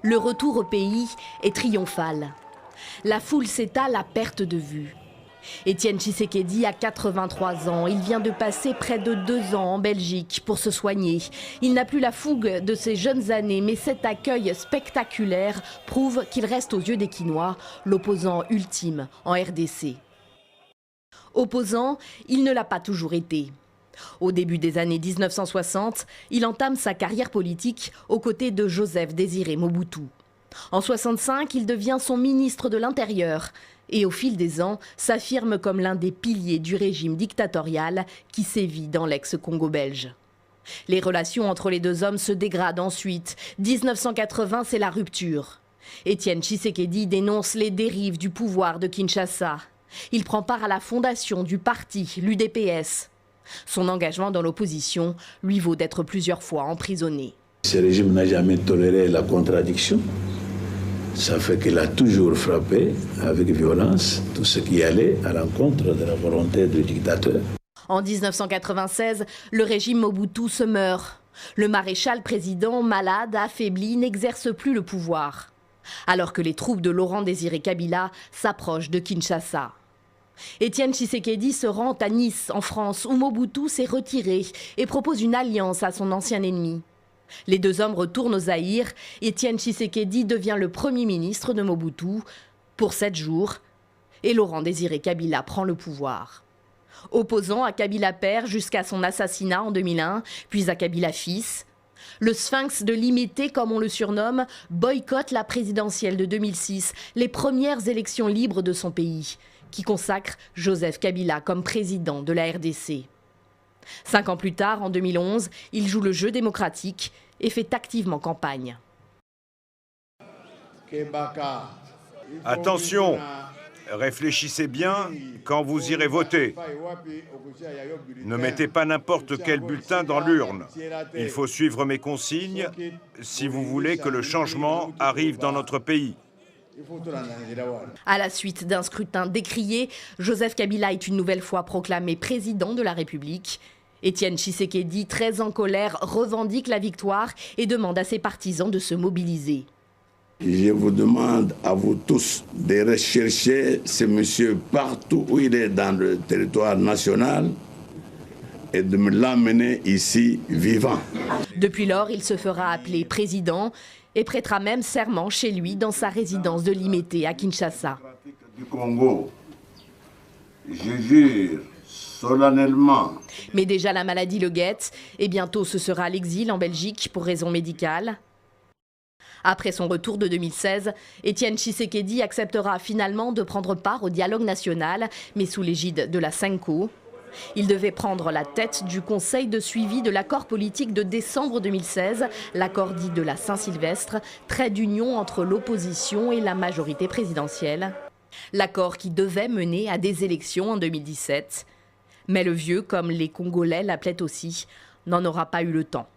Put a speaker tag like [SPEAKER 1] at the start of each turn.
[SPEAKER 1] Le retour au pays est triomphal. La foule s'étale à perte de vue. Étienne Tshisekedi a 83 ans. Il vient de passer près de 2 ans en Belgique pour se soigner. Il n'a plus la fougue de ses jeunes années, mais cet accueil spectaculaire prouve qu'il reste aux yeux des Kinois l'opposant ultime en RDC. Opposant, il ne l'a pas toujours été. Au début des années 1960, il entame sa carrière politique aux côtés de Joseph Désiré Mobutu. En 1965, il devient son ministre de l'Intérieur et au fil des ans s'affirme comme l'un des piliers du régime dictatorial qui sévit dans l'ex-Congo belge. Les relations entre les deux hommes se dégradent ensuite. 1980, c'est la rupture. Étienne Tshisekedi dénonce les dérives du pouvoir de Kinshasa. Il prend part à la fondation du parti, l'UDPS. Son engagement dans l'opposition lui vaut d'être plusieurs fois emprisonné.
[SPEAKER 2] Ce régime n'a jamais toléré la contradiction. Ça fait qu'il a toujours frappé avec violence tout ce qui allait à l'encontre de la volonté du dictateur.
[SPEAKER 1] En 1996, le régime Mobutu se meurt. Le maréchal président, malade, affaibli, n'exerce plus le pouvoir. Alors que les troupes de Laurent Désiré Kabila s'approchent de Kinshasa. Étienne Tshisekedi se rend à Nice, en France, où Mobutu s'est retiré et propose une alliance à son ancien ennemi. Les deux hommes retournent au Zaïre. Étienne Tshisekedi devient le premier ministre de Mobutu pour 7 jours et Laurent Désiré Kabila prend le pouvoir. Opposant à Kabila père jusqu'à son assassinat en 2001, puis à Kabila fils, le sphinx de Limete, comme on le surnomme, boycotte la présidentielle de 2006, les premières élections libres de son pays, qui consacre Joseph Kabila comme président de la RDC. 5 ans plus tard, en 2011, il joue le jeu démocratique et fait activement campagne.
[SPEAKER 3] Attention, réfléchissez bien quand vous irez voter. Ne mettez pas n'importe quel bulletin dans l'urne. Il faut suivre mes consignes si vous voulez que le changement arrive dans notre pays.
[SPEAKER 1] À la suite d'un scrutin décrié, Joseph Kabila est une nouvelle fois proclamé président de la République. Étienne Tshisekedi, très en colère, revendique la victoire et demande à ses partisans de se mobiliser.
[SPEAKER 2] Je vous demande à vous tous de rechercher ce monsieur partout où il est dans le territoire national et de me l'amener ici vivant.
[SPEAKER 1] Depuis lors, il se fera appeler président et prêtera même serment chez lui dans sa résidence de Limete à Kinshasa.
[SPEAKER 2] Du Congo, je jure solennellement.
[SPEAKER 1] Mais déjà la maladie le guette et bientôt ce sera l'exil en Belgique pour raisons médicales. Après son retour de 2016, Étienne Tshisekedi acceptera finalement de prendre part au dialogue national, mais sous l'égide de la Senko. Il devait prendre la tête du conseil de suivi de l'accord politique de décembre 2016, l'accord dit de la Saint-Sylvestre, trait d'union entre l'opposition et la majorité présidentielle. L'accord qui devait mener à des élections en 2017. Mais le vieux, comme les Congolais l'appelaient aussi, n'en aura pas eu le temps.